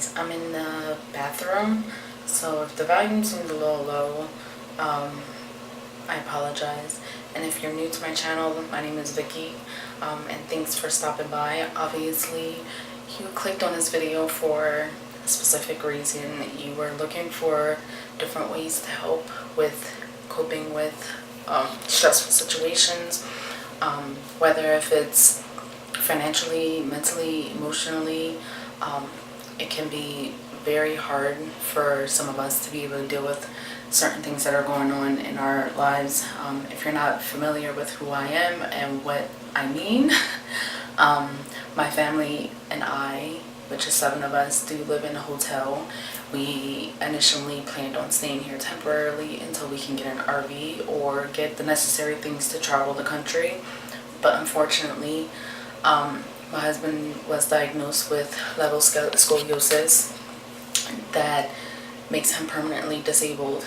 guys, I'm in the bathroom, so if the volume seems a little low, I apologize. And if you're new to my channel, my name is Vicki, and thanks for stopping by. Obviously, you clicked on this video for a specific reason. You were looking for different ways to help with coping with stressful situations, whether if it's financially, mentally, emotionally. It can be very hard for some of us to be able to deal with certain things that are going on in our lives. If you're not familiar with who I am and what I mean, my family and I, which is 7 of us, do live in a hotel. We initially planned on staying here temporarily until we can get an RV or get the necessary things to travel the country. But unfortunately, my husband was diagnosed with level scoliosis that makes him permanently disabled.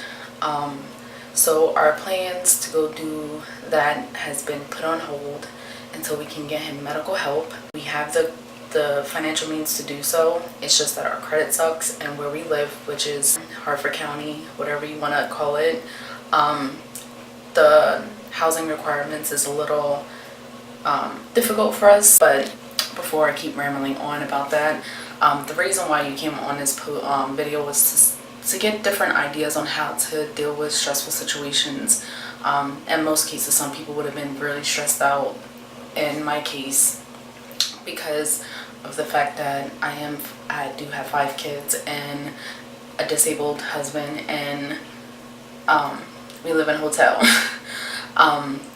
So our plans to go do that has been put on hold until we can get him medical help. We have the financial means to do so. It's just that our credit sucks, and where we live, which is Hartford County, whatever you want to call it, the housing requirements is a little difficult for us. But before I keep rambling on about that, the reason why you came on this video was to get different ideas on how to deal with stressful situations. In most cases, some people would have been really stressed out. In my case, because of the fact that I do have 5 kids and a disabled husband, and we live in a hotel.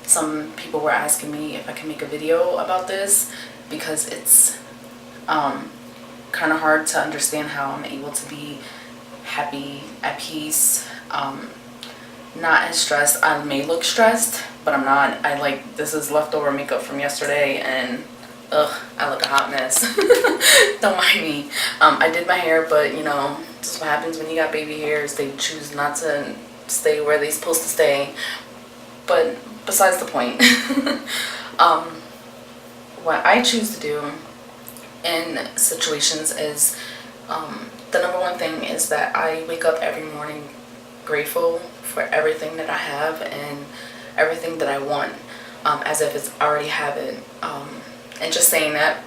Some people were asking me if I can make a video about this, because it's kind of hard to understand how I'm able to be happy, at peace, not as stressed. I may look stressed, but I'm not. This is leftover makeup from yesterday, and I look a hot mess. Don't mind me. I did my hair, but you know, this is what happens when you got baby hairs. They choose not to stay where they're supposed to stay. But besides the point, what I choose to do in situations is, the number one thing is that I wake up every morning grateful for everything that I have and everything that I want, as if it's already have it. And just saying that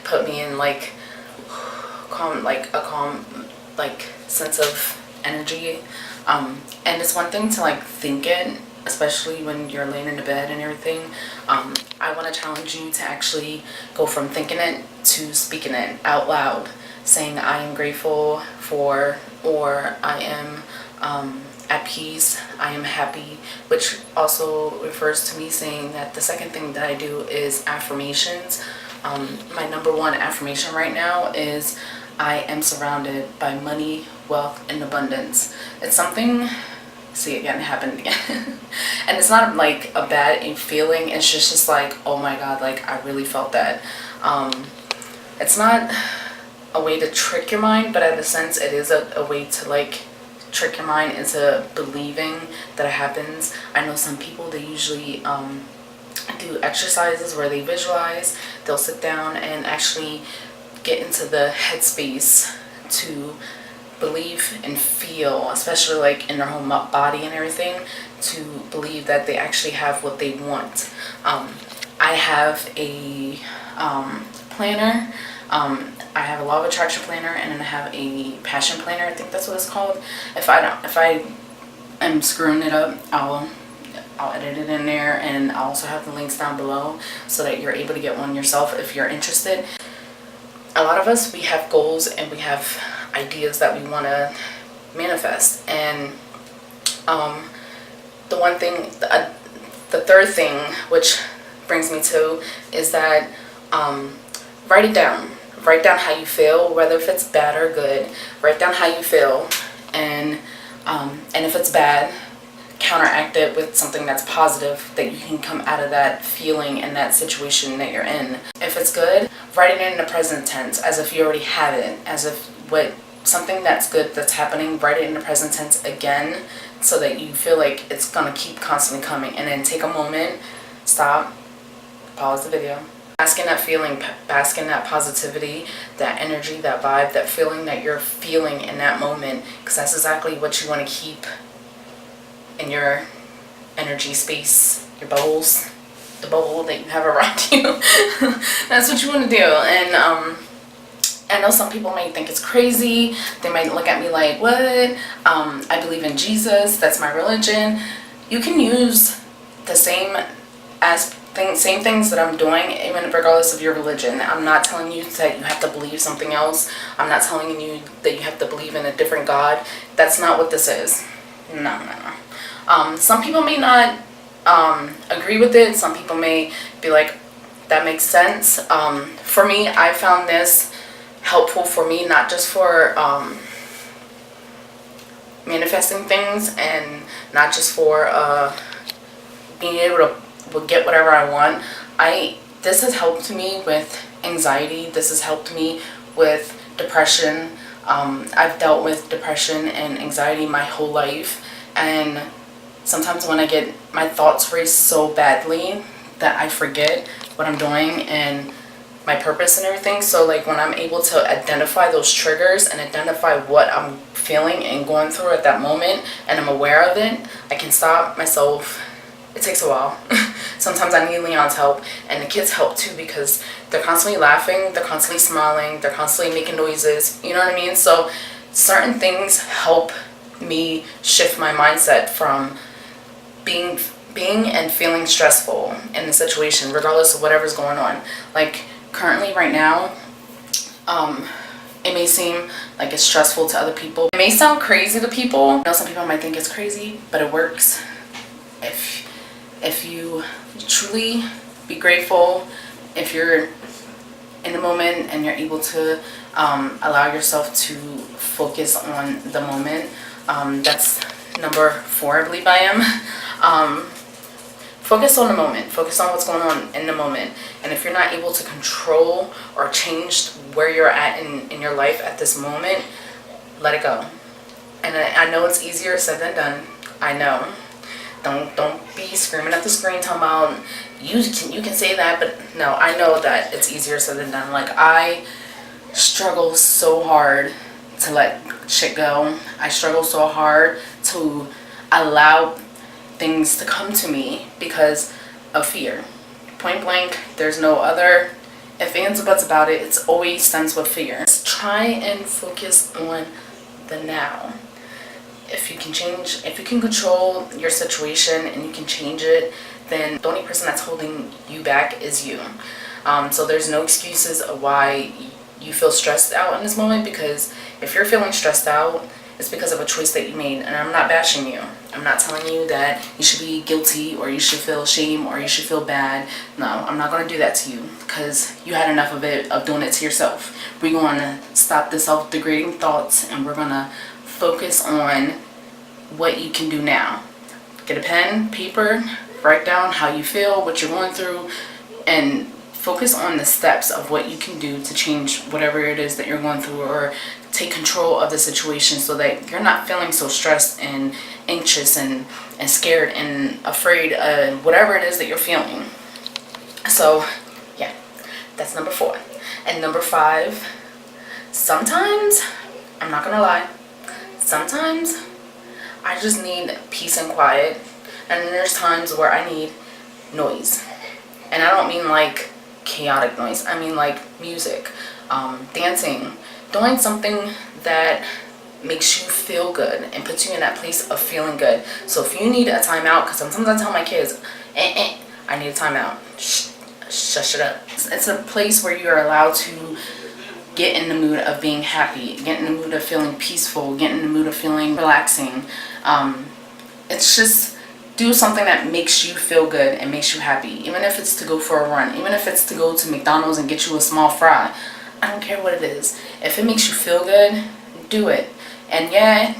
put me in a calm sense of energy. And it's one thing to think it, especially when you're laying in the bed and everything. I want to challenge you to actually go from thinking it to speaking it out loud, saying I am grateful for, or I am at peace, I am happy, which also refers to me saying that the second thing that I do is affirmations. My number one affirmation right now is I am surrounded by money, wealth, and abundance. It's something, see, again, it happened again. And it's not a bad feeling, it's just oh my god, I really felt that. It's not a way to trick your mind, but in a sense it is a way to trick your mind into believing that it happens. I know some people, they usually do exercises where they visualize. They'll sit down and actually get into the headspace to believe and feel, especially in their whole body and everything, to believe that they actually have what they want. I have a planner. I have a law of attraction planner, and then I have a passion planner. I think that's what it's called. If I am screwing it up, I'll edit it in there, and I'll also have the links down below so that you're able to get one yourself if you're interested. A lot of us, we have goals and we have ideas that we want to manifest, and the one thing, the third thing, which brings me to, is that write it down. Write down how you feel, whether if it's bad or good. Write down how you feel, and if it's bad, counteract it with something that's positive, that you can come out of that feeling and that situation that you're in. If it's good, write it in the present tense, as if you already have it, as if something that's good that's happening, write it in the present tense again, so that you feel like it's gonna keep constantly coming. And then take a moment, stop, pause the video, Bask in that feeling, bask in that positivity, that energy, that vibe, that feeling that you're feeling in that moment, because that's exactly what you want to keep in your energy space, your bubbles, the bubble that you have around you. That's what you want to do. And I know some people may think it's crazy. They might look at me like, what? I believe in Jesus. That's my religion. You can use the same things that I'm doing, even regardless of your religion. I'm not telling you that you have to believe something else. I'm not telling you that you have to believe in a different God. That's not what this is. No. Some people may not agree with it. Some people may be like, that makes sense. For me, I found this helpful for me, not just for manifesting things, and not just for being able to get whatever I want. This has helped me with anxiety. This has helped me with depression. I've dealt with depression and anxiety my whole life, and sometimes when I get my thoughts race so badly that I forget what I'm doing and my purpose and everything. So like when I'm able to identify those triggers and identify what I'm feeling and going through at that moment, and I'm aware of it, I can stop myself. It takes a while. Sometimes I need Leon's help, and the kids help too, because they're constantly laughing, they're constantly smiling, they're constantly making noises, you know what I mean? So certain things help me shift my mindset from being and feeling stressful in the situation, regardless of whatever's going on. Like currently right now, it may seem like it's stressful to other people. It may sound crazy to people. I know some people might think it's crazy, but it works. If you truly be grateful, if you're in the moment and you're able to allow yourself to focus on the moment, that's number 4, I believe I am. Focus on the moment. Focus on what's going on in the moment. And if you're not able to control or change where you're at in your life at this moment, let it go. And I know it's easier said than done. I know. Don't be screaming at the screen talking about you can say that, but no, I know that it's easier said than done. Like I struggle so hard to let shit go. I struggle so hard to allow things to come to me because of fear. Point blank, there's no other ifs, ands, or buts about it. It's always stems with fear. Just try and focus on the now. If you can control your situation and you can change it, then the only person that's holding you back is you. So there's no excuses of why you feel stressed out in this moment, because if you're feeling stressed out, it's because of a choice that you made. And I'm not bashing you. I'm not telling you that you should be guilty or you should feel shame or you should feel bad. No, I'm not going to do that to you, because you had enough of it, of doing it to yourself. We're going to stop the self-degrading thoughts, and we're going to focus on what you can do now. Get a pen, paper, write down how you feel, what you're going through, and focus on the steps of what you can do to change whatever it is that you're going through, or take control of the situation so that you're not feeling so stressed and anxious and scared and afraid of whatever it is that you're feeling. So yeah, that's number 4. And number 5, sometimes, I'm not gonna lie, sometimes I just need peace and quiet, and then there's times where I need noise. And I don't mean like chaotic noise, I mean like music, dancing, doing something that makes you feel good and puts you in that place of feeling good. So if you need a timeout, because sometimes I tell my kids, I need a timeout, shush it up. It's a place where you're allowed to get in the mood of being happy, get in the mood of feeling peaceful, get in the mood of feeling relaxing. It's just do something that makes you feel good and makes you happy. Even if it's to go for a run, even if it's to go to McDonald's and get you a small fry, I don't care what it is. If it makes you feel good, do it. And yeah,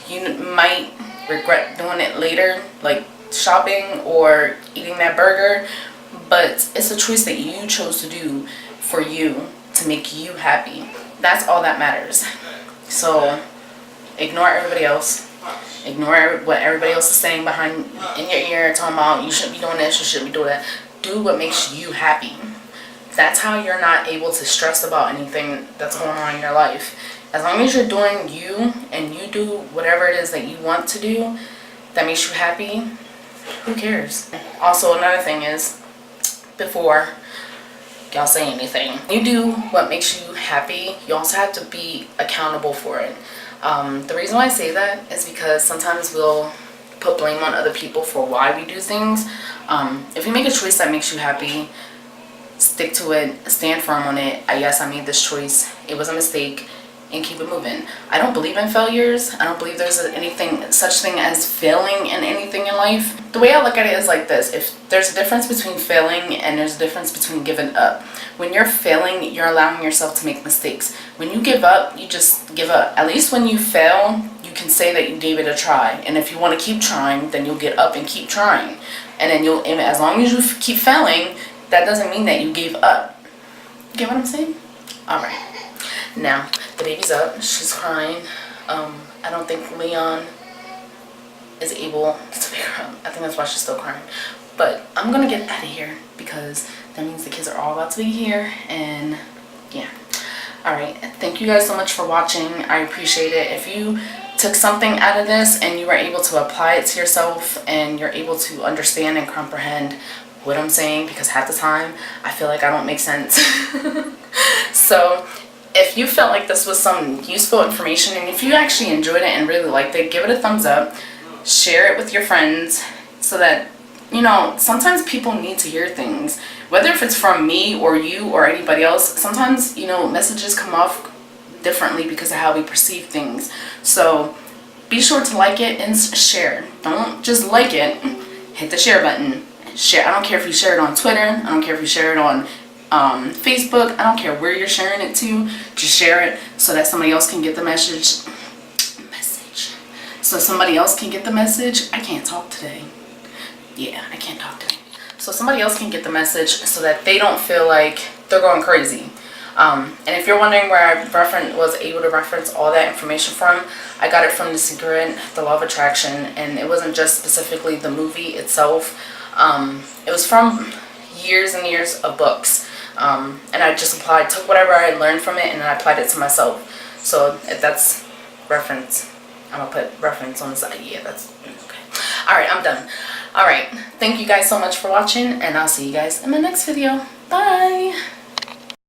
you might regret doing it later, like shopping or eating that burger, but it's a choice that you chose to do for you, to make you happy. That's all that matters. So ignore everybody else. Ignore what everybody else is saying in your ear, talking about you shouldn't be doing this, you shouldn't be doing that. Do what makes you happy. That's how you're not able to stress about anything that's going on in your life. As long as you're doing you and you do whatever it is that you want to do that makes you happy, who cares? Also, another thing is, before y'all say anything, you do what makes you happy, you also have to be accountable for it. The reason why I say that is because sometimes we'll put blame on other people for why we do things. If you make a choice that makes you happy, stick to it, stand firm on it. Yes, I made this choice, it was a mistake, and keep it moving. I don't believe in failures. I don't believe there's anything such thing as failing in anything in life. The way I look at it is like this: if there's a difference between failing and there's a difference between giving up. When you're failing, you're allowing yourself to make mistakes. When you give up, you just give up. At least when you fail, you can say that you gave it a try. And if you want to keep trying, then you'll get up and keep trying. And then as long as you keep failing, that doesn't mean that you gave up. You get what I'm saying? All right. Now, the baby's up. She's crying. I don't think Leon is able to pick her up. I think that's why she's still crying. But I'm going to get out of here because that means the kids are all about to be here. And yeah. Alright. Thank you guys so much for watching. I appreciate it. If you took something out of this and you were able to apply it to yourself and you're able to understand and comprehend what I'm saying, because half the time I feel like I don't make sense. So if you felt like this was some useful information, and if you actually enjoyed it and really liked it, give it a thumbs up, share it with your friends, so that, you know, sometimes people need to hear things, whether if it's from me or you or anybody else. Sometimes, you know, messages come off differently because of how we perceive things. So be sure to like it and share. Don't just like it, hit the share button. Share. I don't care if you share it on Twitter, I don't care if you share it on Facebook, I don't care where you're sharing it to, just share it so that somebody else can get the message. So somebody else can get the message. I can't talk today. Yeah, I can't talk today. So somebody else can get the message so that they don't feel like they're going crazy. And if you're wondering where I was able to reference all that information from, I got it from The Secret, The Law of Attraction, and it wasn't just specifically the movie itself. It was from years and years of books. And I just took whatever I had learned from it and I applied it to myself. So if that's reference, I'm going to put reference on the side. Yeah, that's okay. Alright, I'm done. Alright, thank you guys so much for watching, and I'll see you guys in my next video. Bye!